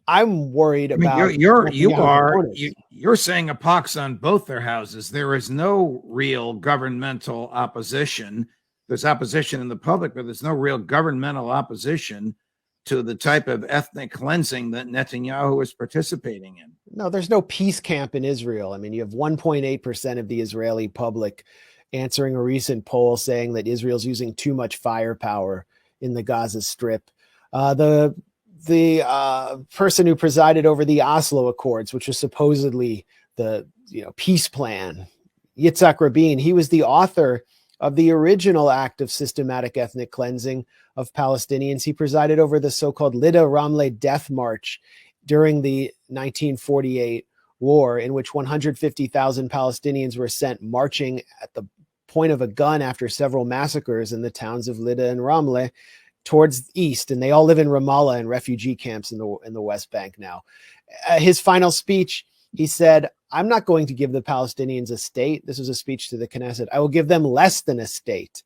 I'm worried I mean, about. You're saying a pox on both their houses. There is no real governmental opposition. There's opposition in the public, but there's no real governmental opposition to the type of ethnic cleansing that Netanyahu is participating in. No, there's no peace camp in Israel. I mean, you have 1.8% of the Israeli public answering a recent poll saying that Israel's using too much firepower in the Gaza Strip. The person who presided over the Oslo Accords, which was supposedly the peace plan, Yitzhak Rabin, he was the author of the original act of systematic ethnic cleansing of Palestinians. He presided over the so-called Lida Ramle Death March during the 1948 war, in which 150,000 Palestinians were sent marching at the point of a gun after several massacres in the towns of Lida and Ramle towards the east, and they all live in Ramallah and refugee camps in the West Bank now. His final speech, he said, "I'm not going to give the Palestinians a state." This was a speech to the Knesset. "I will give them less than a state."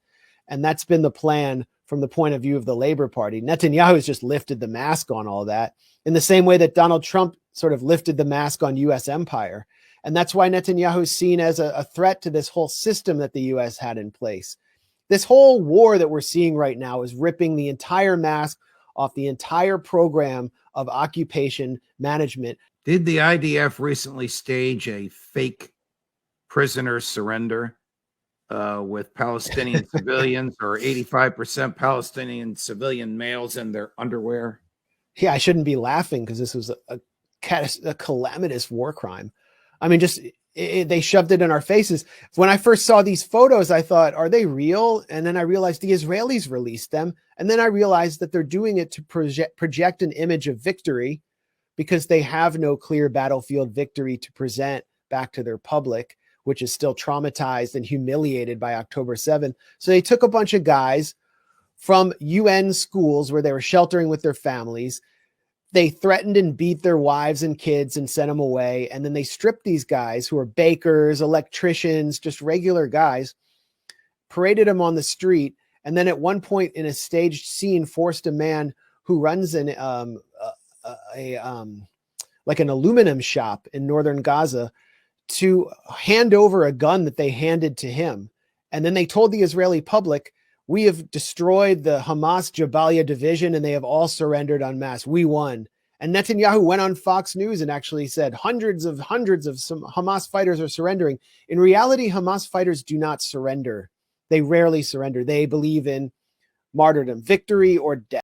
And that's been the plan from the point of view of the Labor Party. Netanyahu has just lifted the mask on all that in the same way that Donald Trump sort of lifted the mask on U.S. empire. And that's why Netanyahu is seen as a threat to this whole system that the U.S. had in place. This whole war that we're seeing right now is ripping the entire mask off the entire program of occupation management. Did the IDF recently stage a fake prisoner surrender with Palestinian civilians, or 85% Palestinian civilian males in their underwear? Yeah, I shouldn't be laughing because this was a calamitous war crime. I mean, they shoved it in our faces. When I first saw these photos, I thought, are they real? And then I realized the Israelis released them. And then I realized that they're doing it to project an image of victory, because they have no clear battlefield victory to present back to their public, which is still traumatized and humiliated by October 7th. So they took a bunch of guys from UN schools where they were sheltering with their families. They threatened and beat their wives and kids and sent them away. And then they stripped these guys who are bakers, electricians, just regular guys, paraded them on the street. And then at one point in a staged scene, forced a man who runs an aluminum shop in northern Gaza to hand over a gun that they handed to him. And then they told the Israeli public, "We have destroyed the Hamas Jabalia division and they have all surrendered en masse. We won." And Netanyahu went on Fox News and actually said hundreds of some Hamas fighters are surrendering. In reality, Hamas fighters do not surrender. They rarely surrender. They believe in martyrdom, victory or death.